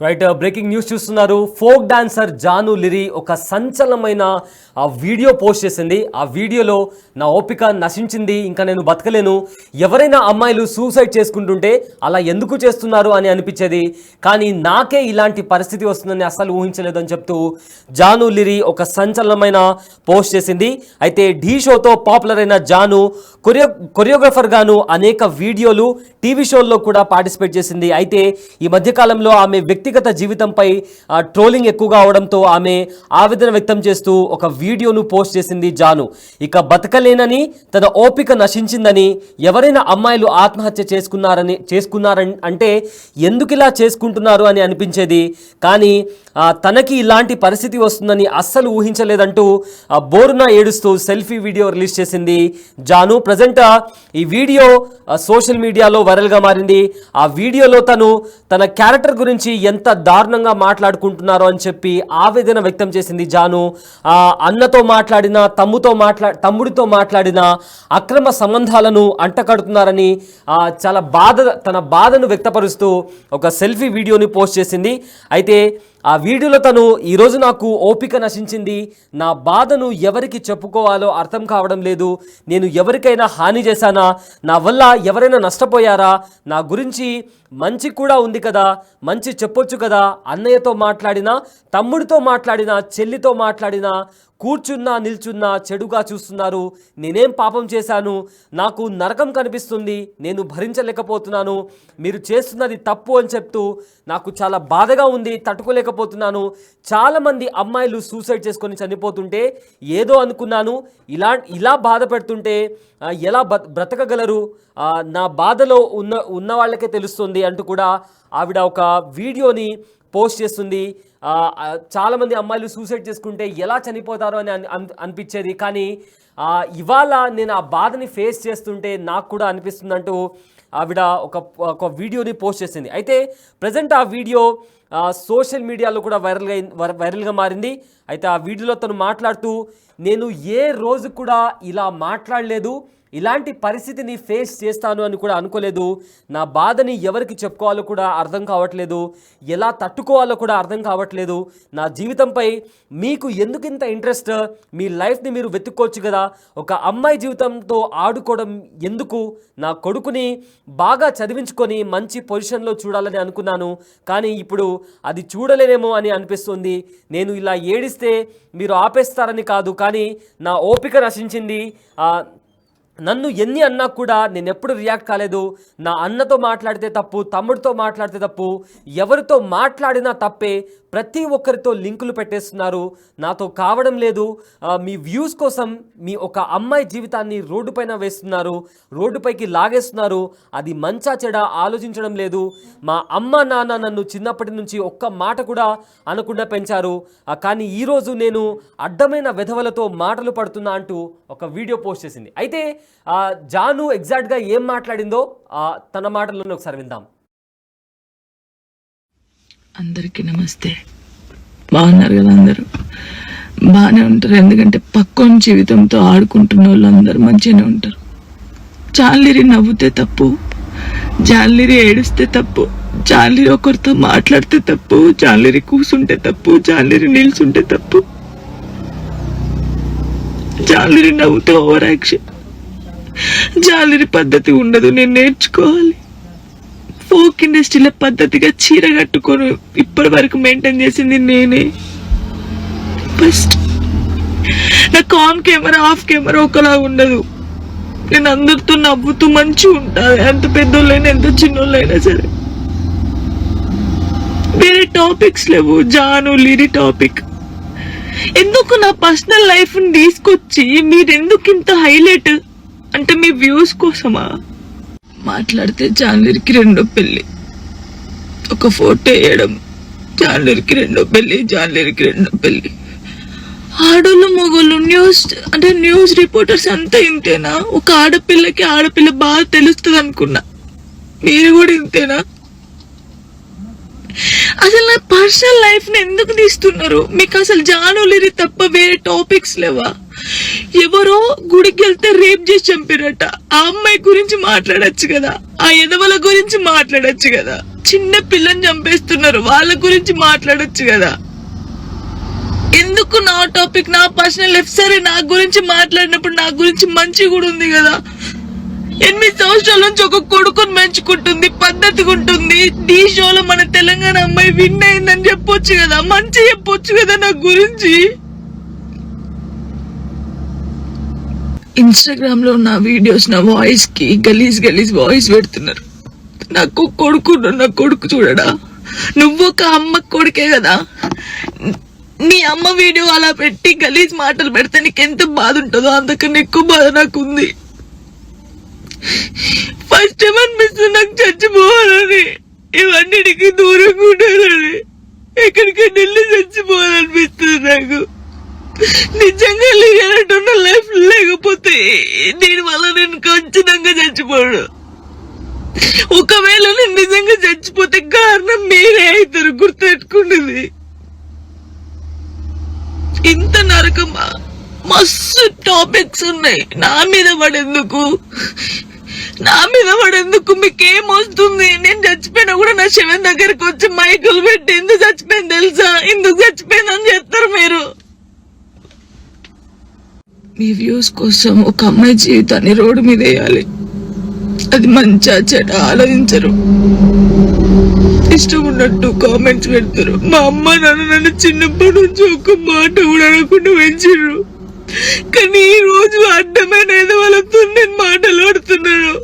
Right, breaking news చూస్తున్నారు. Folk dancer Janu లిరి ఒక సంచలనమైన video post చేసింది. ఆ వీడియోలో నా ఓపిక నశించింది, ఇంకా నేను బతకలేను, ఎవరైనా అమ్మాయిలు సూసైడ్ చేసుకుంటుంటే అలా ఎందుకు చేస్తున్నారు అని అనిపించేది, కానీ నాకే ఇలాంటి పరిస్థితి వస్తుందని అస్సలు ఊహించలేదని చెప్తూ జాను లిరి ఒక సంచలనమైన పోస్ట్ చేసింది. అయితే ఢీ షోతో పాపులర్ అయిన జాను కొరియోగ్రాఫర్ గాను అనేక వీడియోలు, టీవీ షోల్లో కూడా పార్టిసిపేట్ చేసింది. అయితే ఈ మధ్యకాలంలో ఆమె వ్యక్తిగత జీవితంపై ట్రోలింగ్ ఎక్కువగా అవడంతో ఆమె ఆవేదన వ్యక్తం చేస్తూ ఒక వీడియోను పోస్ట్ చేసింది జాను. ఇక బతకలేనని, తన ఓపిక నశించిందని, ఎవరైనా అమ్మాయిలు ఆత్మహత్య చేసుకున్నారని అంటే ఎందుకు ఇలా చేసుకుంటున్నారు అని అనిపించేది, కానీ తనకి ఇలాంటి పరిస్థితి వస్తుందని అస్సలు ఊహించలేదంటూ బోరున ఏడుస్తూ సెల్ఫీ వీడియో రిలీజ్ చేసింది జాను. ప్రజెంట్ ఈ వీడియో సోషల్ మీడియాలో వైరల్గా మారింది. ఆ వీడియోలో తన క్యారెక్టర్ గురించి ఎంత దారుణంగా మాట్లాడుకుంటున్నారో అని చెప్పి ఆవేదన వ్యక్తం చేసింది జాను. అన్నతో మాట్లాడిన, తమ్ముడితో మాట్లాడిన అక్రమ సంబంధాలను అంటకడుతున్నారని చాలా తన బాధను వ్యక్తపరుస్తూ ఒక సెల్ఫీ వీడియోని పోస్ట్ చేసింది. అయితే ఆ వీడియోలో ఈరోజు నాకు ఓపిక నశించింది, నా బాధను ఎవరికి చెప్పుకోవాలో అర్థం కావడం లేదు, నేను ఎవరికైనా హాని చేశానా, నా వల్ల ఎవరైనా నష్టపోయారా, నా గురించి మంచి కూడా ఉంది కదా, మంచి చెప్పొచ్చు కదా, అన్నయ్యతో మాట్లాడినా, తమ్ముడితో మాట్లాడినా, చెల్లితో మాట్లాడినా, కూర్చున్నా నిల్చున్నా చెడుగా చూస్తున్నారు, నేనేం పాపం చేశాను, నాకు నరకం కనిపిస్తుంది, నేను భరించలేకపోతున్నాను, మీరు చేస్తున్నది తప్పు అని చెప్తూ నాకు చాలా బాధగా ఉంది, తట్టుకోలేకపోతున్నాను, చాలామంది అమ్మాయిలు సూసైడ్ చేసుకొని చనిపోతుంటే ఏదో అనుకున్నాను, ఇలా బాధ పెడుతుంటే ఎలా బ్రతకగలరు, నా బాధలో ఉన్న వాళ్ళకే తెలుస్తుంది అంటూ కూడా ఆవిడ ఒక వీడియోని పోస్ట్ చేస్తుంది. చాలామంది అమ్మాయిలు సూసైడ్ చేసుకుంటే ఎలా చనిపోతారో అని అనిపించేది, కానీ ఇవాళ నేను ఆ బాధని ఫేస్ చేస్తుంటే నాకు కూడా అనిపిస్తుందంటూ ఆవిడ ఒక వీడియోని పోస్ట్ చేసింది. అయితే ప్రజెంట్ ఆ వీడియో సోషల్ మీడియాలో కూడా వైరల్గా మారింది. అయితే ఆ వీడియోలో తను మాట్లాడుతూ, నేను ఏ రోజు కూడా ఇలా మాట్లాడలేదు, ఇలాంటి పరిస్థితిని ఫేస్ చేస్తాను అని కూడా అనుకోలేదు, నా బాధని ఎవరికి చెప్పుకోవాలో కూడా అర్థం కావట్లేదు, ఎలా తట్టుకోవాలో కూడా అర్థం కావట్లేదు, నా జీవితంపై మీకు ఎందుకు ఇంత ఇంట్రెస్ట్, మీ లైఫ్ని మీరు వెతుక్కోవచ్చు కదా, ఒక అమ్మాయి జీవితంతో ఆడుకోవడం ఎందుకు, నా కొడుకుని బాగా చదివించుకొని మంచి పొజిషన్లో చూడాలని అనుకున్నాను, కానీ ఇప్పుడు అది చూడలేనేమో అని అనిపిస్తుంది, నేను ఇలా ఏడిస్తే మీరు ఆపేస్తారని కాదు, కానీ నా ఓపిక నశించింది, నన్ను ఎన్ని అన్నా కూడా నేను ఎప్పుడు రియాక్ట్ కాలేదు, నా అన్నతో మాట్లాడితే తప్పు, తమ్ముడితో మాట్లాడితే తప్పు, ఎవరితో మాట్లాడినా తప్పే, ప్రతి ఒక్కరితో లింకులు పెట్టేస్తున్నారు, నాతో కావడం లేదు, మీ వ్యూస్ కోసం మీ ఒక అమ్మాయి జీవితాన్ని రోడ్డుపైన వేస్తున్నారు, రోడ్డుపైకి లాగేస్తున్నారు, అది మంచా చెడా ఆలోచించడం లేదు, మా అమ్మ నాన్న నన్ను చిన్నప్పటి నుంచి ఒక్క మాట కూడా అనకుండా పెంచారు, కానీ ఈరోజు నేను అడ్డమైన వెధవలతో మాటలు పడుతున్నా అంటూ ఒక వీడియో పోస్ట్ చేసింది. అయితే జాను ఎగ్జాక్ట్గా ఏం మాట్లాడిందో తన మాటల్లోనే ఒకసారి విందాం. అందరికీ నమస్తే. బాగున్నారు కదా? అందరూ బాగానే ఉంటారు, ఎందుకంటే పక్కన జీవితంతో ఆడుకుంటున్న వాళ్ళు అందరూ మంచిగానే ఉంటారు. జాన్లిరి నవ్వుతే తప్పు, జాన్లిరి ఏడుస్తే తప్పు, జాన్లిరి ఒకరితో మాట్లాడితే తప్పు, జాన్లిరి కూసుంటే తప్పు, జాన్లిరి నిల్చుంటే తప్పు, జాన్లిరి నవ్వుతే ఓవర్ యాక్షన్, జాన్లిరి పద్ధతి ఉండదు, నేను నేర్చుకోవాలి. ఫోక్ ఇండస్ట్రీలో పద్ధతిగా చీర కట్టుకొని ఇప్పటి వరకు మెయింటైన్ చేసింది నేనే. ఫస్ట్ నాకు ఆన్ కెమెరా ఆఫ్ కెమెరా ఒకలా ఉండదు, నేను అందరితో నవ్వుతూ మంచిగా ఉంటాను, ఎంత పెద్దోళ్ళైనా ఎంత చిన్నోళ్ళైనా సరే. వేరే టాపిక్స్ లేవు, జాను లిరి టాపిక్. ఎందుకు నా పర్సనల్ లైఫ్ ని తీసుకొచ్చి మీరెందుకు ఇంత హైలైట్ అంటే మీ వ్యూస్ కోసమా? మాట్లాడితే జాన్లిరికి రెండో పెళ్లి, ఒక ఫోటో వేయడం, జాన్లిరికి రెండో పెళ్లి, జాన్లిరికి రెండో పెళ్లి. ఆడోళ్ళు మగోళ్ళు న్యూస్ రిపోర్టర్స్ అంతా ఇంతేనా? ఒక ఆడపిల్ల బాగా తెలుస్తుంది అనుకున్నా, మీరు కూడా ఇంతేనా? అసలు నా పర్సనల్ లైఫ్ ని ఎందుకు తీస్తున్నారు? మీకు అసలు జాను లిరి తప్ప వేరే టాపిక్స్ లేవా? ఎవరో గుడికి వెళ్తే రేప్ చేసి చంపారట, ఆ అమ్మాయి గురించి మాట్లాడచ్చు కదా, ఆ ఎదవల గురించి మాట్లాడచ్చు కదా, చిన్న పిల్లని చంపేస్తున్నారు, వాళ్ళ గురించి మాట్లాడొచ్చు కదా. ఎందుకు నా టాపిక్, నా పర్సనల్ లైఫ్? సరే, నా గురించి మాట్లాడినప్పుడు నా గురించి మంచి కూడా ఉంది కదా. 8 సంవత్సరాల నుంచి ఒక కొడుకుని పెంచుకుంటుంది, పద్ధతిగా ఉంటుంది. ఈ షోలో మన తెలంగాణ అమ్మాయి విన్ అయిందని చెప్పొచ్చు కదా, మంచి చెప్పొచ్చు కదా నా గురించి. ఇన్స్టాగ్రామ్ లో నా వీడియోస్, నా వాయిస్ కి గలీజ్ గలీజ్ వాయిస్ పెడుతున్నారు. నాకు కొడుకు, నా కొడుకు చూడడా? నువ్వు ఒక అమ్మ కొడుకే కదా. నీ అమ్మ వీడియో అలా పెట్టి గలీజ్ మాటలు పెడితే నీకు ఎంత బాధ ఉంటుందో అంతకన్నా ఎక్కువ బాధ నాకుంది. ఫస్ట్ టైం అనిపిస్తుంది నాకు చచ్చిపోవాలని, ఇవన్నిటికీ దూరంగా ఉండాలని, ఎక్కడికైనా వెళ్ళి చచ్చిపోవాలనిపిస్తుంది నాకు. నిజంగా లేనట్టున్న లైఫ్ లేకపోతే దీనివల్ల నేను ఖచ్చితంగా చచ్చిపోడు. ఒకవేళ నేను నిజంగా చచ్చిపోతే కారణం మీరే అవుతారు, గుర్తుపెట్టుకున్నది. ఇంత నరకమా? మస్తు టాపిక్స్ ఉన్నాయి. నా మీద పడేందుకు మీకేం వస్తుంది? నేను చచ్చిపోయినా కూడా నా శవం దగ్గరకు వచ్చి మైకులు పెట్టి ఎందుకు చచ్చిపోయింది తెలుసా, ఎందుకు చచ్చిపోయిందని చెప్తారు మీరు. మీ వ్యూస్ కోసం ఒక అమ్మాయి జీవితాన్ని రోడ్డు మీద వేయాలి. అది మంచిగా చెడ్డ ఆలోచించరు, ఇష్టం ఉన్నట్టు కామెంట్స్ పెడతారు. మా అమ్మ నన్ను చిన్నప్పటి నుంచి ఒక మాట కూడా అనకుండా పెంచారు. కానీ ఈ రోజు అడ్డమైన వాళ్ళతో నేను మాటలు పడుతున్నాను.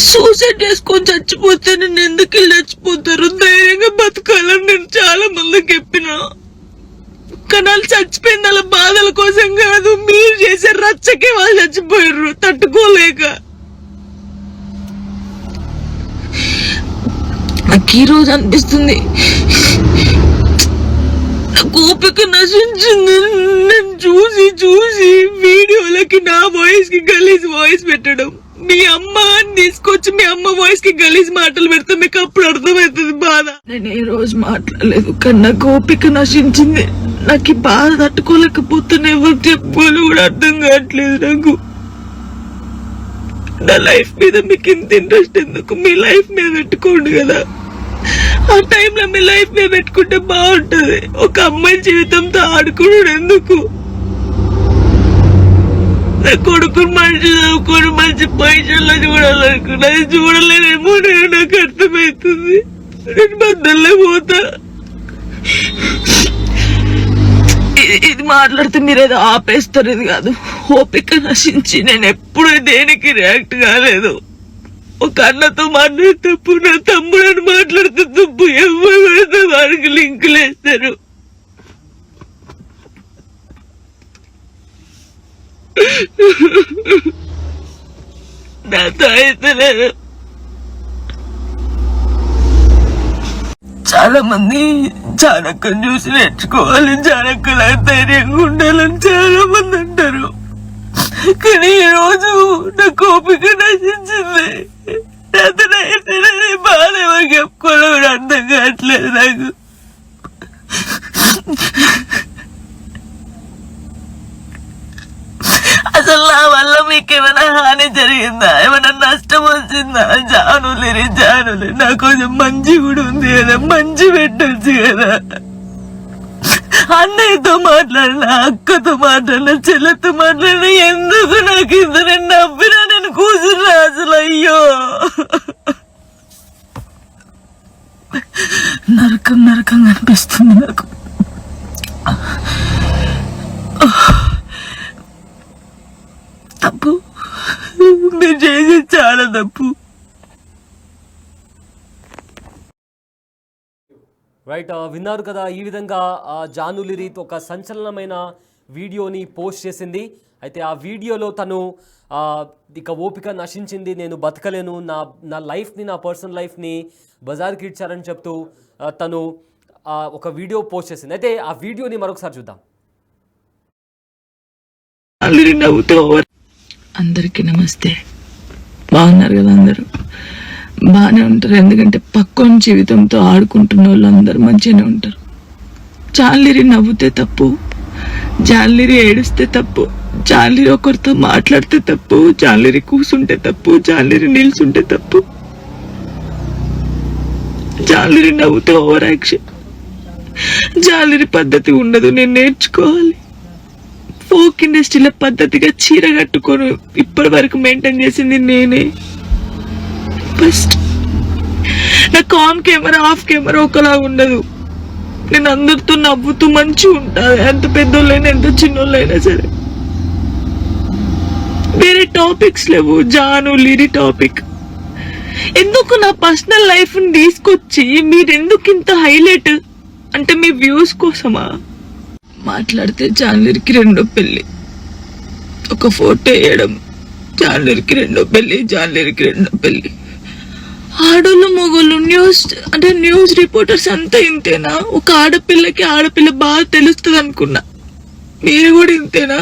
సూసైడ్ చేసుకొని చచ్చిపోతే నేను ఎందుకు చచ్చిపోతారు? ధైర్యంగా బతకాలని నేను చాలా మందికి చెప్పినా, కానీ వాళ్ళు చచ్చిపోయింది వాళ్ళ బాధల కోసం కాదు, మీరు చేసే రచ్చకే వాళ్ళు చచ్చిపోయారు తట్టుకోలేక. నాకు ఈ రోజు అనిపిస్తుంది నాకు ఓపిక నశించింది. నేను చూసి వీడియోలకి నా వాయిస్ కి గలీజ్ వాయిస్ పెట్టడం, మీ అమ్మ తీసుకొచ్చి మీ అమ్మ వాయిస్ కి గలీజ్ మాటలు పెడితే మీకు అప్పుడు అర్థమవుతుంది బాధ. నేను ఏ రోజు మాట్లాడలేదు, కానీ నాకు ఓపిక నశించింది. నాకు ఈ బాధ తట్టుకోలేకపోతున్నా, ఎవరు చెప్పుకోవాలి కూడా అర్థం కావట్లేదు నాకు. నా లైఫ్ మీద మీకు ఇంత ఇంట్రెస్ట్ ఎందుకు? మీ లైఫ్ మీద పెట్టుకోండి కదా. ఆ టైంలో మీ లైఫ్ మీద పెట్టుకుంటే బాగుంటది. ఒక అమ్మాయి జీవితంతో ఆడుకోవడం ఎందుకు? నా కొడుకుని మంచి చదువుకొని మంచి పైసల్లో చూడాలనుకున్నా, అది చూడలేనేమో నాకు అర్థమవుతుంది. నేను బద్దల్లే పోతా. ఇది మాట్లాడితే మీరేదో ఆపేస్తారు, ఇది కాదు. ఓపిక నశించి నేను ఎప్పుడు దేనికి రియాక్ట్ కాలేదు. ఒక అన్నతో మాట్లాడే తప్పు, నా తమ్ముడని మాట్లాడితే తప్పు, ఎవరు వారికి లింకులు వేస్తారు. నాతో అయితే లేదు. చాలా మంది చాణక్యం చూసి నేర్చుకోవాలి, చాణక్యం ధైర్యంగా ఉండాలని చాలా మంది అంటారు. కానీ ఈ రోజు నాకు ఓపిక నశించింది. అతను అయితే బాధ ఎవరికి చెప్పుకోవాలి కూడా అర్థం కావట్లేదు నాకు. అసలు నా వల్ల మీకేమైనా హాని జరిగిందా? ఏమైనా నష్టం వచ్చిందా? జానులేని నాకు కొంచెం మంచి కూడా ఉంది కదా, మంచి పెట్టొచ్చు కదా. అన్నయ్యతో మాట్లాడినా, అక్కతో మాట్లాడినా, చెల్లెతో మాట్లాడినా, ఎందుకు నాకు ఇంత? నేను నవ్వినా నేను కూర్చున్నా అసలు. అయ్యో, నరకంగా అనిపిస్తుంది నాకు. తప్పు, మీరు చేసేది చాలా తప్పు. రైట్, విన్నారు కదా. ఈ విధంగా జానులిరి ఒక సంచలనమైన వీడియోని పోస్ట్ చేసింది. అయితే ఆ వీడియోలో తను ఇక ఓపిక నశించింది, నేను బతకలేను, నా లైఫ్ని, నా పర్సనల్ లైఫ్ని బజార్కి ఇచ్చారని చెప్తూ తను ఒక వీడియో పోస్ట్ చేసింది. అయితే ఆ వీడియోని మరొకసారి చూద్దాం. అందరికీ నమస్తే. బాగున్నారు కదా? అందరూ బాగానే ఉంటారు, ఎందుకంటే పక్కన జీవితంతో ఆడుకుంటున్న వాళ్ళు అందరూ మంచిగానే ఉంటారు. జాన్లిరి నవ్వుతే తప్పు, జాన్లిరి ఏడుస్తే తప్పు. జాన్లీ ఒకరితో మాట్లాడితే తప్పు, జాన్లీ కూసుంటే తప్పు, జాన్లీ నిల్చుంటే తప్పు, జాన్లీ నవ్వుతే ఓవర్ యాక్షన్. జాన్లీ పద్ధతి ఉండదు, నేను నేర్చుకోవాలి. ఫోక్ ఇండస్ట్రీలో పద్ధతిగా చీర కట్టుకొని ఇప్పటి వరకు మెయింటైన్ చేసింది నేనే. ఫస్ట్ నాకు ఆన్ కెమెరా ఆఫ్ కెమెరా ఒకలా ఉండదు. నేను అందరితో నవ్వుతూ మంచిగా ఉంటాను, ఎంత పెద్దోళ్ళైనా ఎంత చిన్నోళ్ళైనా సరే. వేరే టాపిక్స్ లేవు, జాను లిరి టాపిక్. ఎందుకు నా పర్సనల్ లైఫ్ ని తీసుకొచ్చి మీరెందుకు ఇంత హైలైట్? అంటే మీ వ్యూస్ కోసమా? మాట్లాడితే జాన్లీకి రెండో పెళ్లి, ఒక ఫోటో వేయడం, జాన్లీకి రెండో పెళ్లి, జాన్లీకి రెండో పెళ్లి. ఆడోళ్ళు మొగోళ్ళు న్యూస్ రిపోర్టర్స్ అంతా ఇంతేనా? ఒక ఆడపిల్ల బాగా తెలుస్తుంది అనుకున్నా, మీరు కూడా ఇంతేనా?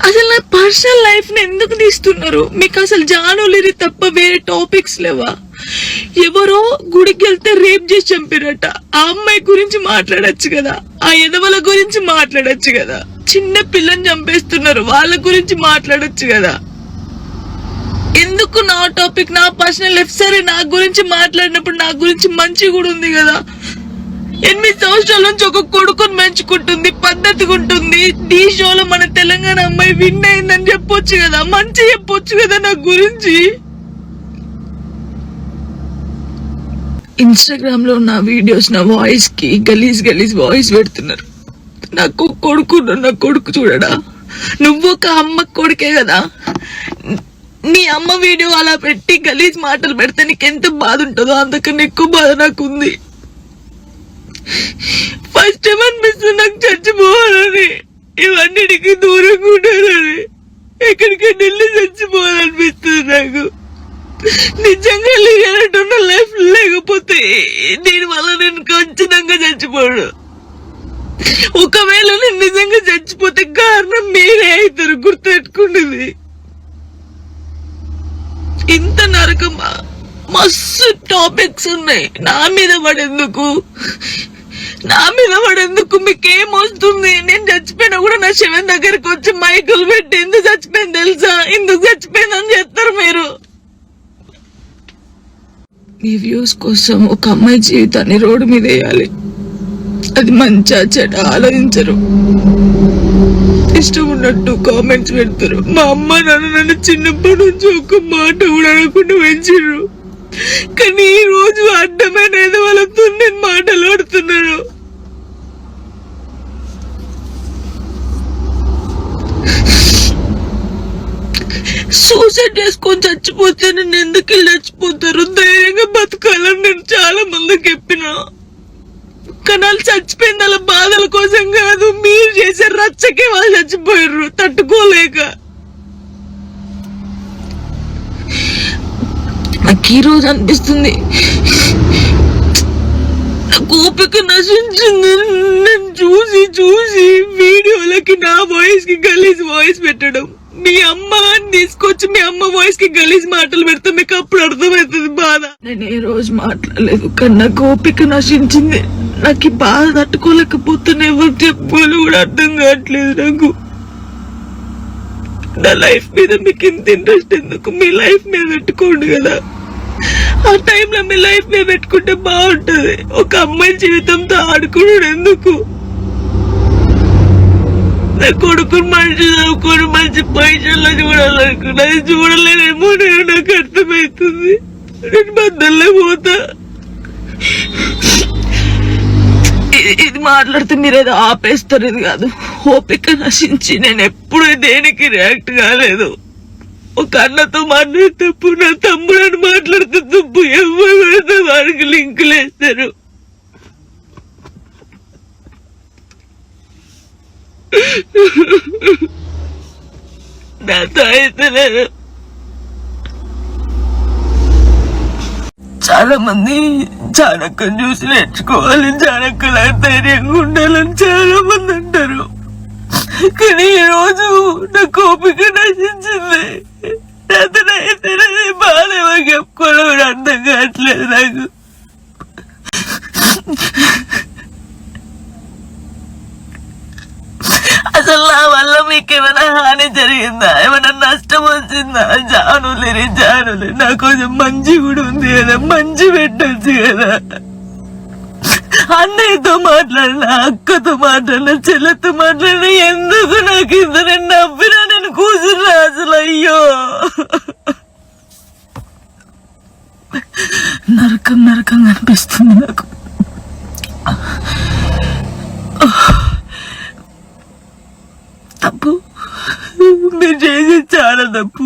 అసలు నా పర్సనల్ లైఫ్ ని ఎందుకు తీస్తున్నారు? మీకు అసలు జాను లిరి తప్ప వేరే టాపిక్స్ లేవా? ఎవరో గుడికి వెళ్తే రేప్ చేసి చంపారట, ఆ అమ్మాయి గురించి మాట్లాడచ్చు కదా, ఆ ఎదవల గురించి మాట్లాడచ్చు కదా. చిన్న పిల్లని చంపేస్తున్నారు, వాళ్ళ గురించి మాట్లాడచ్చు కదా. ఎందుకు నా టాపిక్, నా పర్సనల్ లైఫ్? సరే, నా గురించి మాట్లాడినప్పుడు నా గురించి మంచి కూడా ఉంది కదా. 8 సంవత్సరాల నుంచి ఒక కొడుకుని పెంచుకుంటుంది, పద్ధతిగా ఉంటుంది. ఈ షోలో మన తెలంగాణ అమ్మాయి విన్ అయిందని చెప్పొచ్చు కదా, మంచి చెప్పొచ్చు కదా నా గురించి. ఇన్స్టాగ్రామ్ లో నా వీడియోస్, నా వాయిస్ కి గలీజ్ వాయిస్ పెడుతున్నారు. నాకు కొడుకు చూడడా? నువ్వు ఒక అమ్మ కొడుకే కదా. నీ అమ్మ వీడియో అలా పెట్టి గలీజ్ మాటలు పెడితే నీకు ఎంత బాధ ఉంటుందో అంతకన్నా ఎక్కువ బాధ నాకుంది. ఫస్ట్ టైం అనిపిస్తుంది నాకు చచ్చిపోవాలని, ఇవన్నిటికీ దూరంగా ఉండాలని, ఎక్కడికైనా వెళ్ళి చచ్చిపోవాలనిపిస్తుంది నాకు. నిజంగా లేనట్టున్న లైఫ్ లేకపోతే దీని వల్ల నేను ఖచ్చితంగా చచ్చిపోడు. ఒకవేళ నేను నిజంగా చచ్చిపోతే కారణం మీరే అవుతారు, గుర్తుపెట్టుకునేది. ఇంత నరకమా? మస్తు టాపిక్స్ ఉన్నాయి. నా మీద పడేందుకు మీకేమొస్తుంది? నేను చచ్చిపోయినా కూడా నా శవం దగ్గరికి వచ్చి మైకులు పెట్టి ఎందుకు చచ్చిపోయింది తెలుసా, ఎందుకు చచ్చిపోయిందని చెప్తారు మీరు. మీ వ్యూస్ కోసం ఒక అమ్మాయి జీవితాన్ని రోడ్డు మీద వేయాలి, అది మంచిగా చెడ్డ ఆలోచించరు. ఇష్టం ఉన్నట్టు కామెంట్స్ పెడతారు. మా అమ్మ నాన్న నన్ను చిన్నప్పటి నుంచి ఒక మాట కూడా అనకుండా పెంచారు, కానీ ఈ రోజు అడ్డమైన వాళ్ళతో నేను మాటలు ఆడుతున్నాను. సూసైడ్ చేసుకొని చచ్చిపోతే నేను ఎందుకు చచ్చిపోతారు? ధైర్యంగా బతకాలని నేను చాలా మందికి చెప్పినా, కానీ వాళ్ళు చచ్చిపోయింది వాళ్ళ బాధల కోసం కాదు, మీరు చేసే రచ్చకే వాళ్ళు చచ్చిపోయారు తట్టుకోలేక. నాకు ఈ రోజు అనిపిస్తుంది ఓపిక నశించింది. నేను చూసి వీడియోలకి నా వాయిస్ కి గలీజ్ వాయిస్ పెట్టడం, మీ అమ్మ తీసుకొచ్చి మీ అమ్మ వాయిస్ కి గలీజ్ మాటలు పెడితే మీకు అప్పుడు అర్థమవుతుంది బాధ. నేను ఏ రోజు మాట్లాడలేదు, కానీ నాకు ఓపిక నశించింది. నాకు ఈ బాధ తట్టుకోలేకపోతున్నా, ఎవరు చెప్పుకోవాలి కూడా అర్థం కావట్లేదు నాకు. నా లైఫ్ మీద మీకు ఇంత ఇంట్రెస్ట్ ఎందుకు? మీ లైఫ్ మీద పెట్టుకోండి కదా. ఆ టైంలో మీ లైఫ్ మీద పెట్టుకుంటే బాగుంటది. ఒక అమ్మాయి జీవితంతో ఆడుకున్నాడు ఎందుకు? నా కొడుకుని మంచి చదువుకొని మంచి పైసల్లో చూడాలనుకున్నా, అది చూడలేనేమో నాకు అర్థమవుతుంది. నేను బద్దల్లే పోతా. ఇది మాట్లాడితే మీరేదో ఆపేస్తారు, ఇది కాదు. ఓపిక నశించి నేను ఎప్పుడు దేనికి రియాక్ట్ కాలేదు. ఒక అన్నతో మాట్లాడే తప్పు, నా తమ్ముడని మాట్లాడితే తప్పు, ఎవరు పెడితే వాడికి లింకులు వేస్తారు. నాతో అయితే లేదు. చాలా మంది చాణక్యం చూసి నేర్చుకోవాలి, చాణక్యం ధైర్యంగా ఉండాలని చాలా మంది అంటారు, కానీ ఈ రోజు నాకు ఓపిక నశించింది. అతనైతే బాధ ఎవరికి చెప్పుకోవడం కూడా అర్థం కావట్లేదు నాకు. అసలు మీకేమైనా హాని జరిగిందా, ఏమైనా నష్టం వచ్చిందా? జానులేరి నా కొంచెం మంచి కూడా ఉంది కదా, మంచి పెట్టచ్చు కదా. అన్నయ్యతో మాట్లాడినా, అక్కతో మాట్లాడినా, చెల్లెతో మాట్లాడినా, ఎందుకు నాకు ఇద్దరు నవ్వినా నేను కూర్చున్నా అసలు. అయ్యో నరకం నరకంగా అనిపిస్తుంది నాకు. తప్పు, మీరు చేసేది చాలా తప్పు.